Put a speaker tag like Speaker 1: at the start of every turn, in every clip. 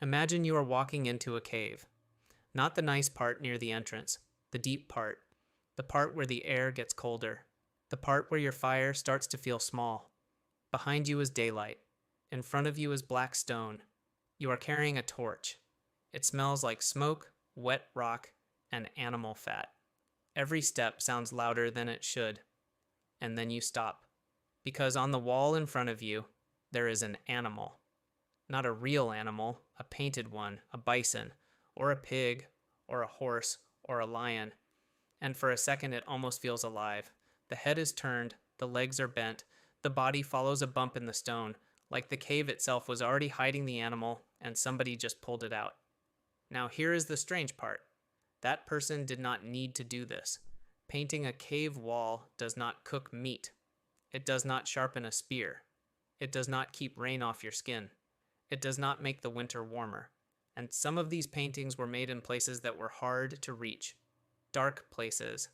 Speaker 1: Imagine you are walking into a cave. Not the nice part near the entrance, the deep part, the part where the air gets colder, the part where your fire starts to feel small. Behind you is daylight. In front of you is black stone. You are carrying a torch. It smells like smoke, wet rock, and animal fat. Every step sounds louder than it should. And then you stop. Because on the wall in front of you, there is an animal. Not a real animal, a painted one, a bison, or a pig, or a horse, or a lion. And for a second it almost feels alive. The head is turned, the legs are bent, the body follows a bump in the stone, like the cave itself was already hiding the animal and somebody just pulled it out. Now here is the strange part. That person did not need to do this. Painting a cave wall does not cook meat. It does not sharpen a spear. It does not keep rain off your skin. It does not make the winter warmer. And some of these paintings were made in places that were hard to reach. Dark places,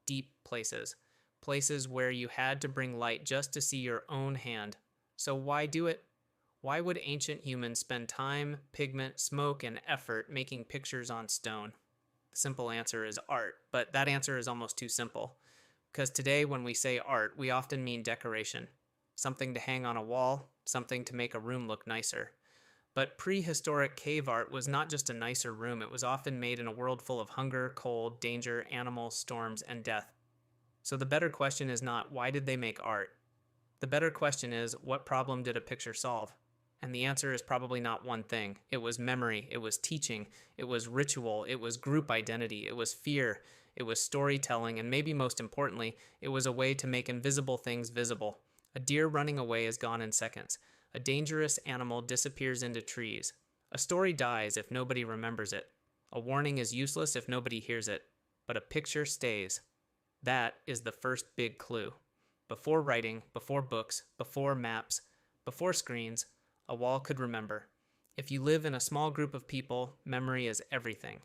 Speaker 1: deep places, places where you had to bring light just to see your own hand. So why do it? Why would ancient humans spend time, pigment, smoke, and effort making pictures on stone? The simple answer is art, but that answer is almost too simple. Because today when we say art, we often mean decoration. Something to hang on a wall, something to make a room look nicer. But prehistoric cave art was not just a nicer room, it was often made in a world full of hunger, cold, danger, animals, storms, and death. So the better question is not, why did they make art? The better question is, what problem did a picture solve? And the answer is probably not one thing. It was memory, it was teaching, it was ritual, it was group identity, it was fear, it was storytelling, and maybe most importantly, it was a way to make invisible things visible. A deer running away is gone in seconds. A dangerous animal disappears into trees. A story dies if nobody remembers it. A warning is useless if nobody hears it. But a picture stays. That is the first big clue. Before writing, before books, before maps, before screens, a wall could remember. If you live in a small group of people, memory is everything.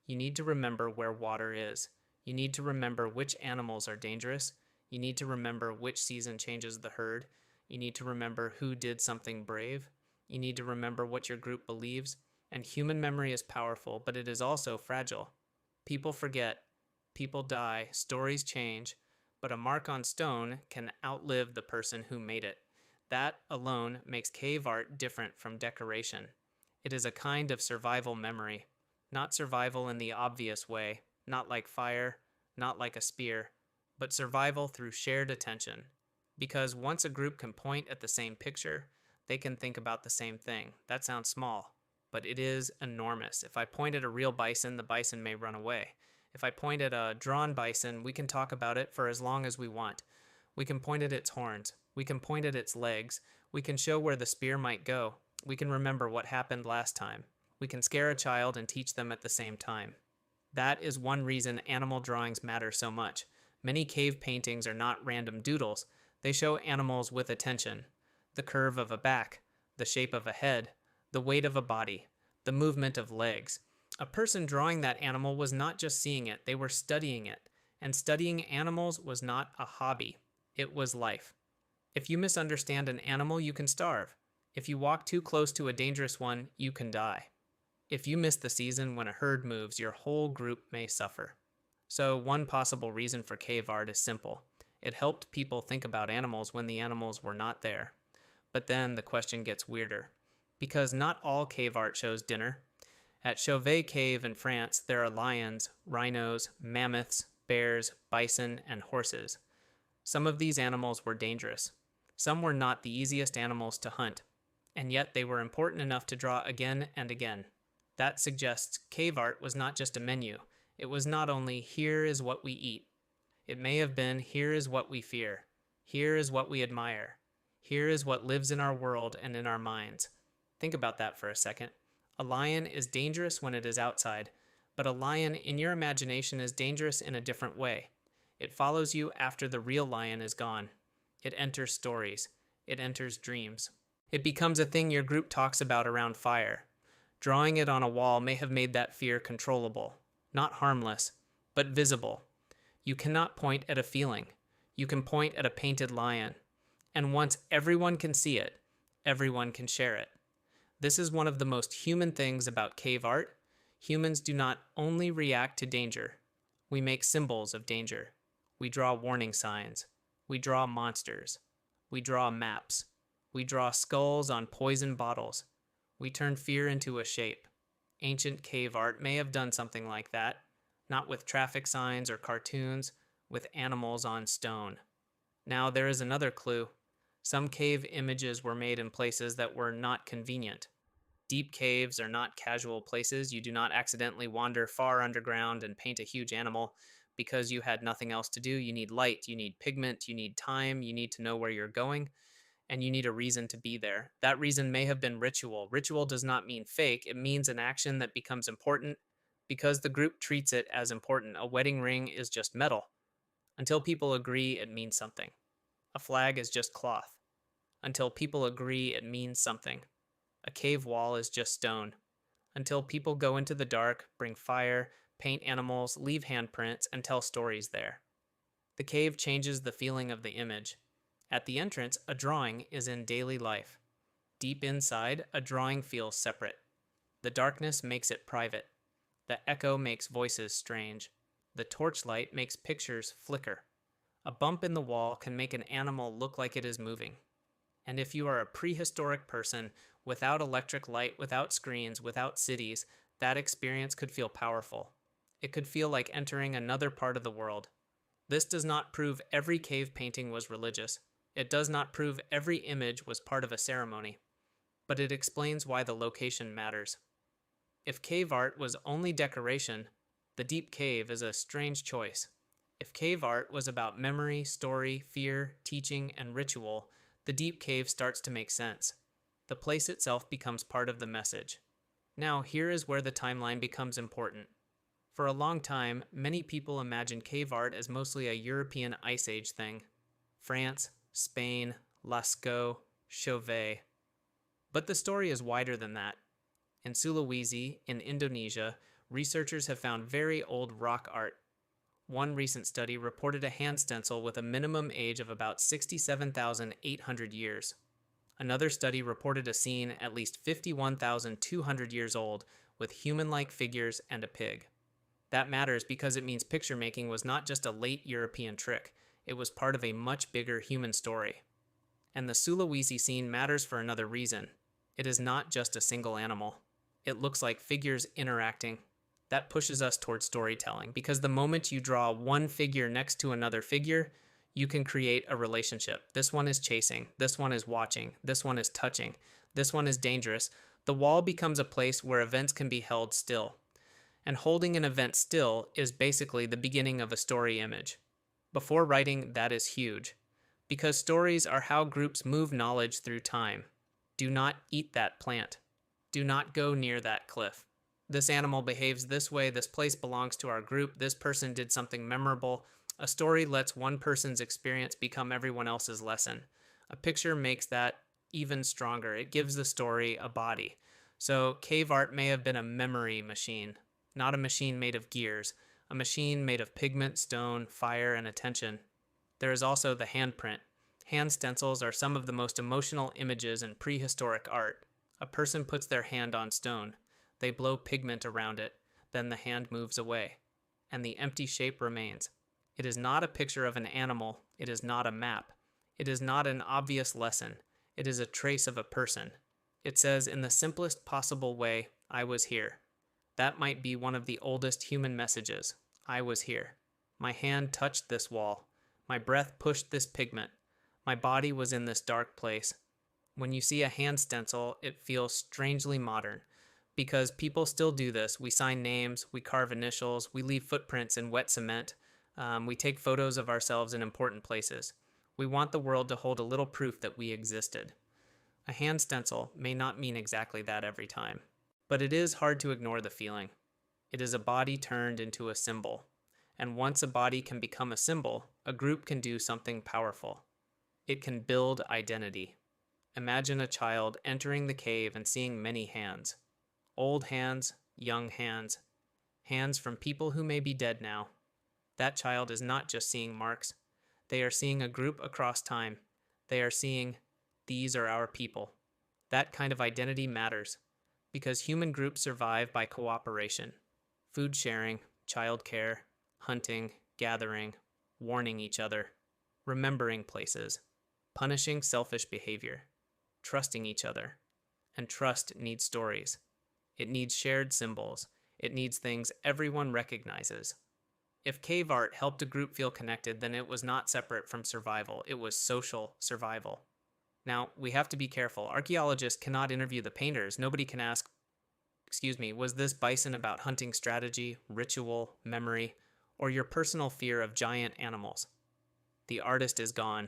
Speaker 1: You need to remember where water is. You need to remember which animals are dangerous. You need to remember which season changes the herd. You need to remember who did something brave. You need to remember what your group believes. And human memory is powerful, but it is also fragile. People forget. People die. Stories change. But a mark on stone can outlive the person who made it. That alone makes cave art different from decoration. It is a kind of survival memory. Not survival in the obvious way, not like fire, not like a spear, but survival through shared attention. Because once a group can point at the same picture, they can think about the same thing. That sounds small, but it is enormous. If I point at a real bison, the bison may run away. If I point at a drawn bison, we can talk about it for as long as we want. We can point at its horns. We can point at its legs. We can show where the spear might go. We can remember what happened last time. We can scare a child and teach them at the same time. That is one reason animal drawings matter so much. Many cave paintings are not random doodles. They show animals with attention. The curve of a back, the shape of a head, the weight of a body, the movement of legs. A person drawing that animal was not just seeing it, they were studying it. And studying animals was not a hobby. It was life. If you misunderstand an animal, you can starve. If you walk too close to a dangerous one, you can die. If you miss the season when a herd moves, your whole group may suffer. So one possible reason for cave art is simple. It helped people think about animals when the animals were not there. But then the question gets weirder. Because not all cave art shows dinner. At Chauvet Cave in France, there are lions, rhinos, mammoths, bears, bison, and horses. Some of these animals were dangerous. Some were not the easiest animals to hunt. And yet they were important enough to draw again and again. That suggests cave art was not just a menu. It was not only, here is what we eat. It may have been, here is what we fear. Here is what we admire. Here is what lives in our world and in our minds. Think about that for a second. A lion is dangerous when it is outside, but a lion in your imagination is dangerous in a different way. It follows you after the real lion is gone. It enters stories. It enters dreams. It becomes a thing your group talks about around fire. Drawing it on a wall may have made that fear controllable, not harmless, but visible. You cannot point at a feeling. You can point at a painted lion. And once everyone can see it, everyone can share it. This is one of the most human things about cave art. Humans do not only react to danger, we make symbols of danger. We draw warning signs. We draw monsters. We draw maps. We draw skulls on poison bottles. We turn fear into a shape. Ancient cave art may have done something like that, not with traffic signs or cartoons, with animals on stone. Now there is another clue. Some cave images were made in places that were not convenient. Deep caves are not casual places. You do not accidentally wander far underground and paint a huge animal because you had nothing else to do. You need light, you need pigment, you need time, you need to know where you're going, and you need a reason to be there. That reason may have been ritual. Ritual does not mean fake, it means an action that becomes important because the group treats it as important. A wedding ring is just metal. Until people agree, it means something. A flag is just cloth. Until people agree, it means something. A cave wall is just stone. Until people go into the dark, bring fire, paint animals, leave handprints, and tell stories there. The cave changes the feeling of the image. At the entrance, a drawing is in daily life. Deep inside, a drawing feels separate. The darkness makes it private. The echo makes voices strange. The torchlight makes pictures flicker. A bump in the wall can make an animal look like it is moving. And if you are a prehistoric person, without electric light, without screens, without cities, that experience could feel powerful. It could feel like entering another part of the world. This does not prove every cave painting was religious. It does not prove every image was part of a ceremony. But it explains why the location matters. If cave art was only decoration, the deep cave is a strange choice. If cave art was about memory, story, fear, teaching, and ritual, the deep cave starts to make sense. The place itself becomes part of the message. Now, here is where the timeline becomes important. For a long time, many people imagined cave art as mostly a European Ice Age thing. France, Spain, Lascaux, Chauvet. But the story is wider than that. In Sulawesi, in Indonesia, researchers have found very old rock art. One recent study reported a hand stencil with a minimum age of about 67,800 years. Another study reported a scene at least 51,200 years old with human-like figures and a pig. That matters because it means picture making was not just a late European trick, it was part of a much bigger human story. And the Sulawesi scene matters for another reason. It is not just a single animal. It looks like figures interacting. That pushes us towards storytelling because the moment you draw one figure next to another figure, you can create a relationship. This one is chasing, this one is watching, this one is touching, this one is dangerous. The wall becomes a place where events can be held still. And holding an event still is basically the beginning of a story image. Before writing, that is huge. Because stories are how groups move knowledge through time. Do not eat that plant. Do not go near that cliff. This animal behaves this way, this place belongs to our group, this person did something memorable. A story lets one person's experience become everyone else's lesson. A picture makes that even stronger. It gives the story a body. So cave art may have been a memory machine, not a machine made of gears, a machine made of pigment, stone, fire, and attention. There is also the handprint. Hand stencils are some of the most emotional images in prehistoric art. A person puts their hand on stone. They blow pigment around it, then the hand moves away, and the empty shape remains. It is not a picture of an animal, it is not a map. It is not an obvious lesson, it is a trace of a person. It says in the simplest possible way, I was here. That might be one of the oldest human messages. I was here. My hand touched this wall. My breath pushed this pigment. My body was in this dark place. When you see a hand stencil, it feels strangely modern. Because people still do this. We sign names, we carve initials, we leave footprints in wet cement, we take photos of ourselves in important places. We want the world to hold a little proof that we existed. A hand stencil may not mean exactly that every time, but it is hard to ignore the feeling. It is a body turned into a symbol, and once a body can become a symbol, a group can do something powerful. It can build identity. Imagine a child entering the cave and seeing many hands. Old hands, young hands, hands from people who may be dead now. That child is not just seeing marks. They are seeing a group across time. They are seeing, these are our people. That kind of identity matters because human groups survive by cooperation, food sharing, childcare, hunting, gathering, warning each other, remembering places, punishing selfish behavior, trusting each other. And trust needs stories. It needs shared symbols. It needs things everyone recognizes. If cave art helped a group feel connected, then it was not separate from survival. It was social survival. Now, we have to be careful. Archaeologists cannot interview the painters. Nobody can ask, excuse me, was this bison about hunting strategy, ritual, memory, or your personal fear of giant animals? The artist is gone.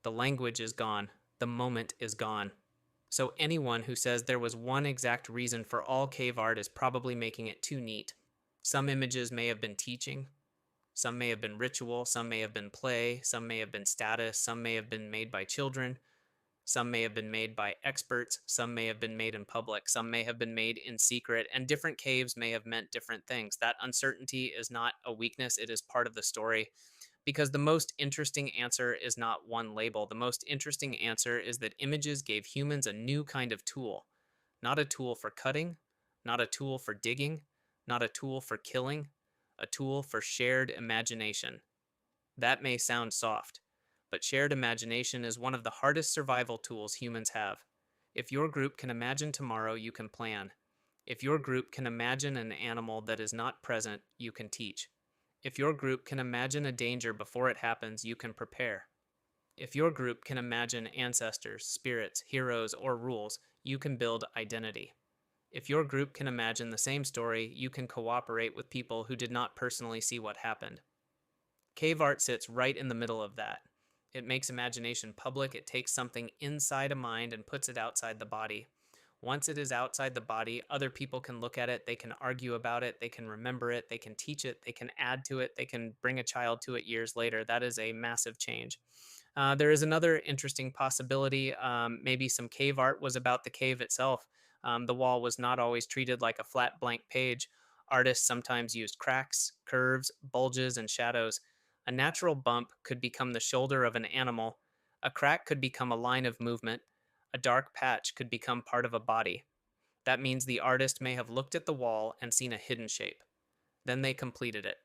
Speaker 1: The language is gone. The moment is gone. So anyone who says there was one exact reason for all cave art is probably making it too neat. Some images may have been teaching. Some may have been ritual. Some may have been play. Some may have been status. Some may have been made by children. Some may have been made by experts. Some may have been made in public. Some may have been made in secret. And different caves may have meant different things. That uncertainty is not a weakness. It is part of the story. Because the most interesting answer is not one label. The most interesting answer is that images gave humans a new kind of tool. Not a tool for cutting, not a tool for digging, not a tool for killing, a tool for shared imagination. That may sound soft, but shared imagination is one of the hardest survival tools humans have. If your group can imagine tomorrow, you can plan. If your group can imagine an animal that is not present, you can teach. If your group can imagine a danger before it happens, you can prepare. If your group can imagine ancestors, spirits, heroes, or rules, you can build identity. If your group can imagine the same story, you can cooperate with people who did not personally see what happened. Cave art sits right in the middle of that. It makes imagination public. It takes something inside a mind and puts it outside the body. Once it is outside the body, other people can look at it, they can argue about it, they can remember it, they can teach it, they can add to it, they can bring a child to it years later. That is a massive change. There is another interesting possibility. Maybe some cave art was about the cave itself. The wall was not always treated like a flat blank page. Artists sometimes used cracks, curves, bulges, and shadows. A natural bump could become the shoulder of an animal. A crack could become a line of movement. A dark patch could become part of a body. That means the artist may have looked at the wall and seen a hidden shape. Then they completed it.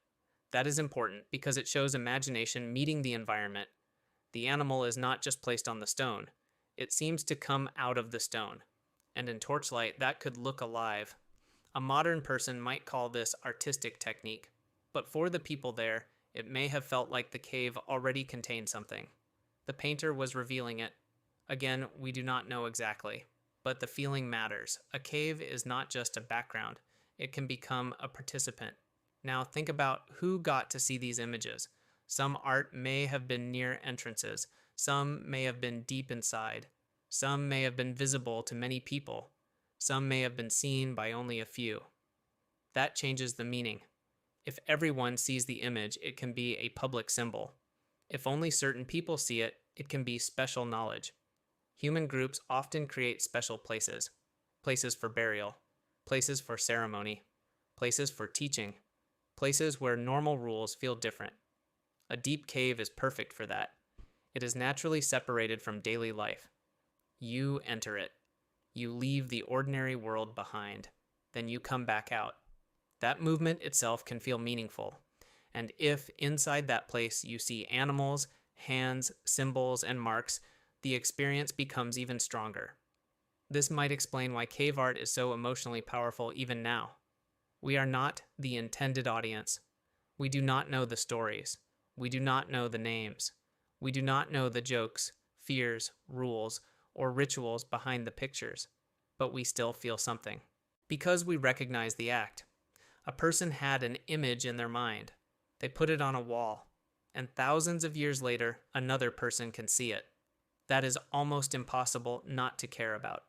Speaker 1: That is important because it shows imagination meeting the environment. The animal is not just placed on the stone. It seems to come out of the stone. And in torchlight, that could look alive. A modern person might call this artistic technique. But for the people there, it may have felt like the cave already contained something. The painter was revealing it. Again, we do not know exactly, but the feeling matters. A cave is not just a background. It can become a participant. Now think about who got to see these images. Some art may have been near entrances. Some may have been deep inside. Some may have been visible to many people. Some may have been seen by only a few. That changes the meaning. If everyone sees the image, it can be a public symbol. If only certain people see it, it can be special knowledge. Human groups often create special places. Places for burial, places for ceremony, places for teaching, places where normal rules feel different. A deep cave is perfect for that. It is naturally separated from daily life. You enter it. You leave the ordinary world behind. Then you come back out. That movement itself can feel meaningful. And if inside that place you see animals, hands, symbols, and marks, the experience becomes even stronger. This might explain why cave art is so emotionally powerful even now. We are not the intended audience. We do not know the stories. We do not know the names. We do not know the jokes, fears, rules, or rituals behind the pictures, but we still feel something. Because we recognize the act. A person had an image in their mind. They put it on a wall, and thousands of years later, another person can see it. That is almost impossible not to care about.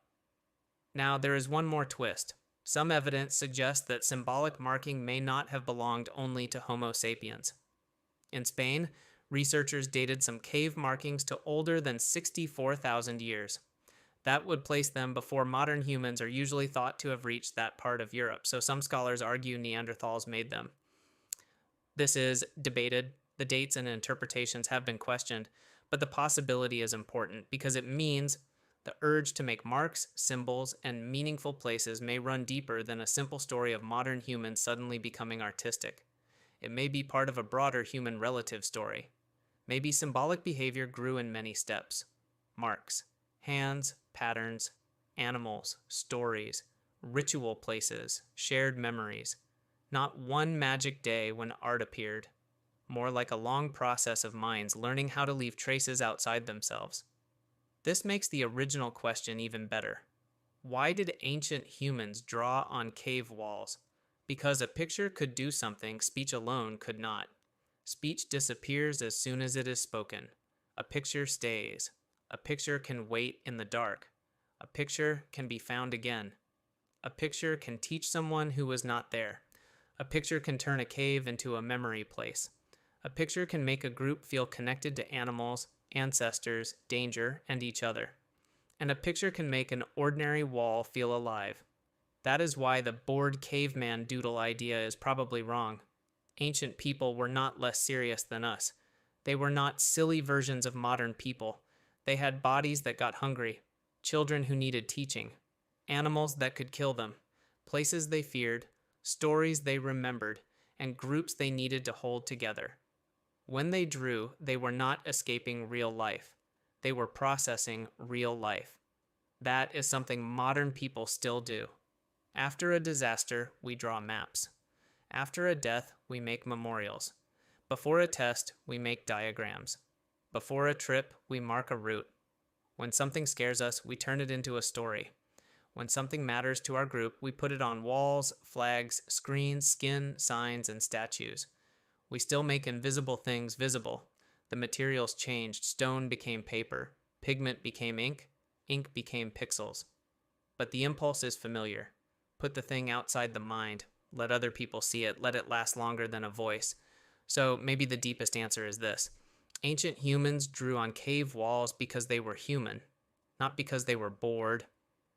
Speaker 1: Now, there is one more twist. Some evidence suggests that symbolic marking may not have belonged only to Homo sapiens. In Spain, researchers dated some cave markings to older than 64,000 years. That would place them before modern humans are usually thought to have reached that part of Europe, so some scholars argue Neanderthals made them. This is debated. The dates and interpretations have been questioned, but the possibility is important because it means The urge to make marks, symbols, and meaningful places may run deeper than a simple story of modern humans suddenly becoming artistic. It may be part of a broader human relative story. Maybe symbolic behavior grew in many steps. Marks, hands, patterns, animals, stories, ritual places, shared memories. Not one magic day when art appeared, more like a long process of minds learning how to leave traces outside themselves. This makes the original question even better. Why did ancient humans draw on cave walls? Because a picture could do something speech alone could not. Speech disappears as soon as it is spoken. A picture stays. A picture can wait in the dark. A picture can be found again. A picture can teach someone who was not there. A picture can turn a cave into a memory place. A picture can make a group feel connected to animals, ancestors, danger, and each other. And a picture can make an ordinary wall feel alive. That is why the bored caveman doodle idea is probably wrong. Ancient people were not less serious than us. They were not silly versions of modern people. They had bodies that got hungry, children who needed teaching, animals that could kill them, places they feared, stories they remembered, and groups they needed to hold together. When they drew, they were not escaping real life. They were processing real life. That is something modern people still do. After a disaster, we draw maps. After a death, we make memorials. Before a test, we make diagrams. Before a trip, we mark a route. When something scares us, we turn it into a story. When something matters to our group, we put it on walls, flags, screens, skin, signs, and statues. We still make invisible things visible. The materials changed. Stone became paper. Pigment became ink. Ink became pixels. But the impulse is familiar. Put the thing outside the mind. Let other people see it. Let it last longer than a voice. So maybe the deepest answer is this. Ancient humans drew on cave walls because they were human, not because they were bored,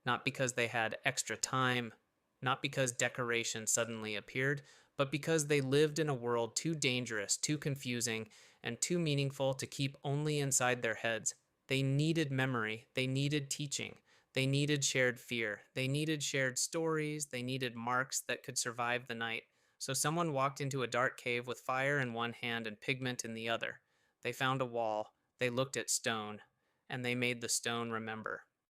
Speaker 1: not because they had extra time, not because decoration suddenly appeared, but because they lived in a world too dangerous, too confusing, and too meaningful to keep only inside their heads. They needed memory. They needed teaching. They needed shared fear. They needed shared stories. They needed marks that could survive the night. So someone walked into a dark cave with fire in one hand and pigment in the other. They found a wall. They looked at stone. And they made the stone remember.